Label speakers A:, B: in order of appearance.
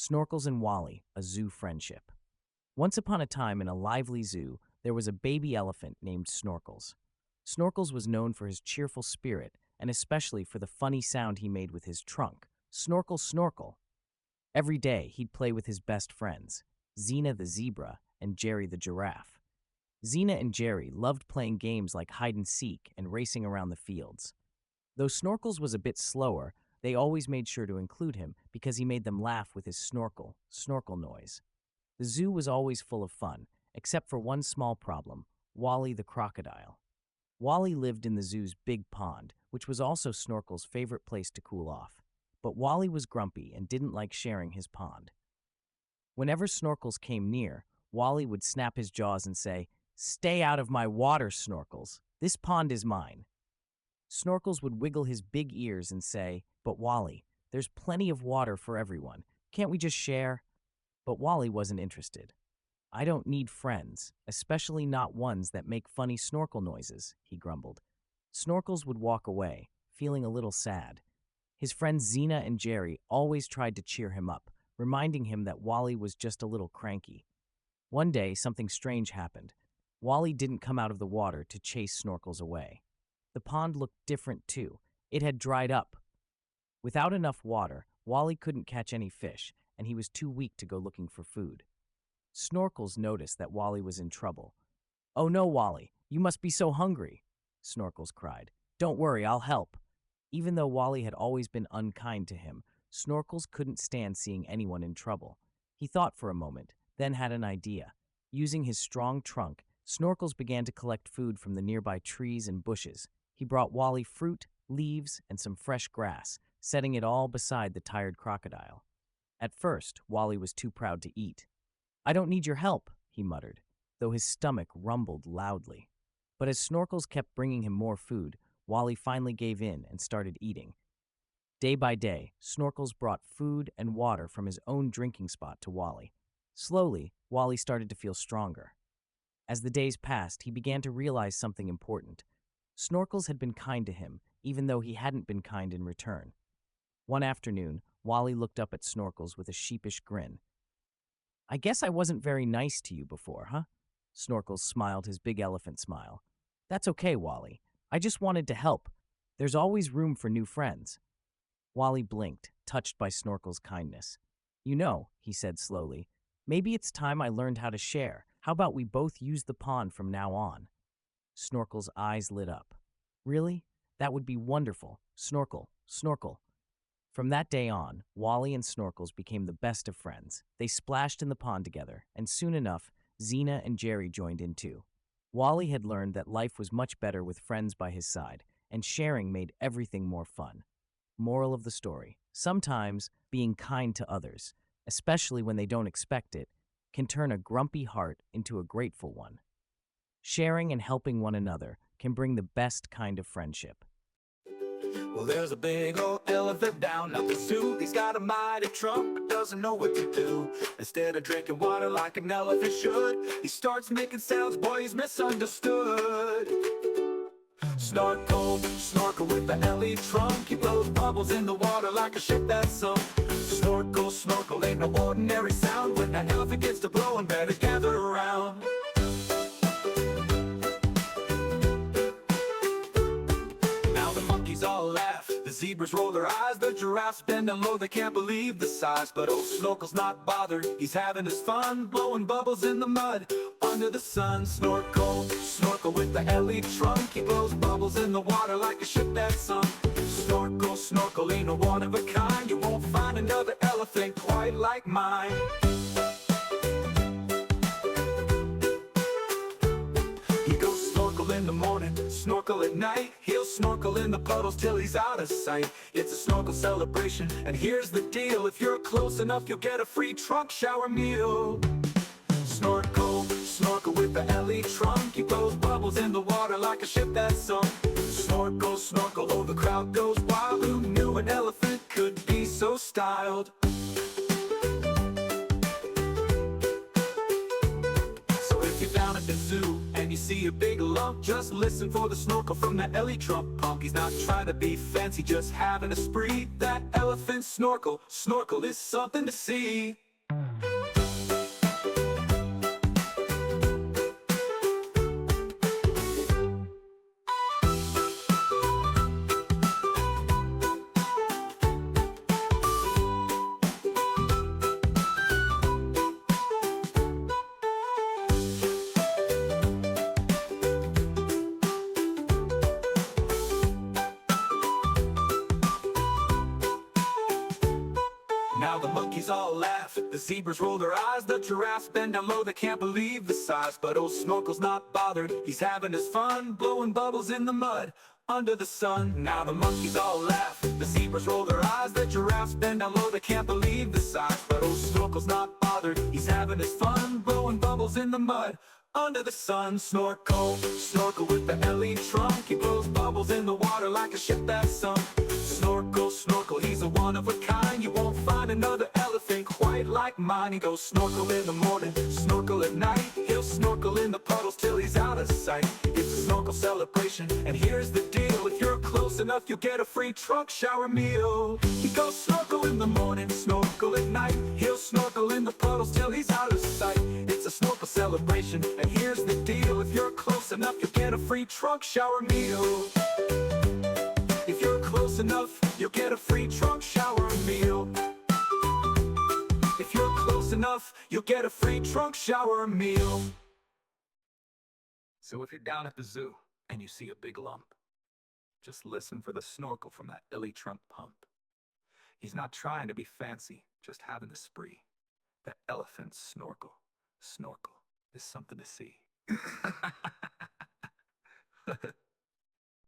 A: Snorkels and Wally, a zoo friendship. Once upon a time in a lively zoo, there was a baby elephant named Snorkels. Snorkels was known for his cheerful spirit and especially for the funny sound he made with his trunk. Snorkel, snorkel. Every day, he'd play with his best friends, Xena the zebra and Jerry the giraffe. Xena and Jerry loved playing games like hide and seek and racing around the fields. Though Snorkels was a bit slower, they always made sure to include him because he made them laugh with his snorkel noise. The zoo was always full of fun, except for one small problem, Wally the crocodile. Wally lived in the zoo's big pond, which was also Snorkel's favorite place to cool off. But Wally was grumpy and didn't like sharing his pond. Whenever Snorkels came near, Wally would snap his jaws and say, "Stay out of my water, Snorkels. This pond is mine." Snorkels would wiggle his big ears and say, "But Wally, there's plenty of water for everyone. Can't we just share?" But Wally wasn't interested. "I don't need friends, especially not ones that make funny snorkel noises," he grumbled. Snorkels would walk away, feeling a little sad. His friends Xena and Jerry always tried to cheer him up, reminding him that Wally was just a little cranky. One day, something strange happened. Wally didn't come out of the water to chase Snorkels away. The pond looked different too. It had dried up. Without enough water, Wally couldn't catch any fish, and he was too weak to go looking for food. Snorkels noticed that Wally was in trouble. "Oh no, Wally, you must be so hungry," Snorkels cried. "Don't worry, I'll help." Even though Wally had always been unkind to him, Snorkels couldn't stand seeing anyone in trouble. He thought for a moment, then had an idea. Using his strong trunk, Snorkels began to collect food from the nearby trees and bushes. He brought Wally fruit, leaves, and some fresh grass, setting it all beside the tired crocodile. At first, Wally was too proud to eat. "I don't need your help," he muttered, though his stomach rumbled loudly. But as Snorkels kept bringing him more food, Wally finally gave in and started eating. Day by day, Snorkels brought food and water from his own drinking spot to Wally. Slowly, Wally started to feel stronger. As the days passed, he began to realize something important. Snorkels had been kind to him, even though he hadn't been kind in return. One afternoon, Wally looked up at Snorkels with a sheepish grin. "I guess I wasn't very nice to you before, huh?" Snorkels smiled his big elephant smile. "That's okay, Wally. I just wanted to help. There's always room for new friends." Wally blinked, touched by Snorkels' kindness. "You know," he said slowly, "maybe it's time I learned how to share. How about we both use the pond from now on?" Snorkels' eyes lit up. "Really? That would be wonderful. Snorkel, snorkel." From that day on, Wally and Snorkels became the best of friends. They splashed in the pond together, and soon enough, Xena and Jerry joined in too. Wally had learned that life was much better with friends by his side, and sharing made everything more fun. Moral of the story: sometimes being kind to others, especially when they don't expect it, can turn a grumpy heart into a grateful one. Sharing and helping one another can bring the best kind of friendship.
B: Well, there's a big old elephant down at the zoo. He's got a mighty trunk, but doesn't know what to do. Instead of drinking water like an elephant should, he starts making sounds, boy, he's misunderstood. Snorkel, snorkel with the L.E. trunk. He blows bubbles in the water like a ship that's sunk. Snorkel, snorkel ain't no ordinary sound. When that elephant gets to blowing, better gather around. All laugh, the zebras roll their eyes, the giraffes bend and low, they can't believe the size. But oh, Snorkel's not bothered, he's having his fun, blowing bubbles in the mud, under the sun. Snorkel, snorkel with the L.E. trunk. He blows bubbles in the water like a ship that's sunk. Snorkel, snorkel ain't no one of a kind. You won't find another elephant quite like mine. He goes snorkel in the morning, snorkel at night. He'll snorkel in the puddles till he's out of sight. It's a snorkel celebration, and here's the deal: if you're close enough, you'll get a free trunk shower meal. Snorkel, snorkel with the L.E. trunk. He blows bubbles in the water like a ship that's sunk. Snorkel, snorkel, oh, the crowd goes wild. Who knew an elephant could be so styled? So if you're down at the zoo and you see see a big lump, just listen for the snorkel from that Ellie Trump punk. He's not trying to be fancy, just having a spree. That elephant snorkel, snorkel is something to see. Now the monkeys all laugh, the zebras roll their eyes, the giraffes bend down low, they can't believe the size. But old Snorkel's not bothered, he's having his fun, blowing bubbles in the mud, under the sun. Now the monkeys all laugh, the zebras roll their eyes, the giraffes bend down low, they can't believe the size. But old Snorkel's not bothered, he's having his fun, blowing bubbles in the mud, under the sun. Snorkel, snorkel with the Ellie trunk, he blows bubbles in the water like a ship that's sunk. Snorkel, snorkel, he's a one of a kind, you won't find another elephant quite like mine. He goes snorkel in the morning, snorkel at night, he'll snorkel in the puddles till he's out of sight. It's a snorkel celebration, and here's the deal, if you're close enough you'll get a free trunk shower meal. He goes snorkel in the morning, snorkel at night, he'll snorkel in the puddles till he's out of sight. It's a snorkel celebration, and here's the deal, if you're close enough you'll get a free trunk shower meal. If you're close enough, you'll get a free trunk shower meal. If you're close enough, you'll get a free trunk shower meal. So if you're down at the zoo and you see a big lump, just listen for the snorkel from that Ellie Trump pump. He's not trying to be fancy, just having the spree. That elephant snorkel, snorkel is something to see.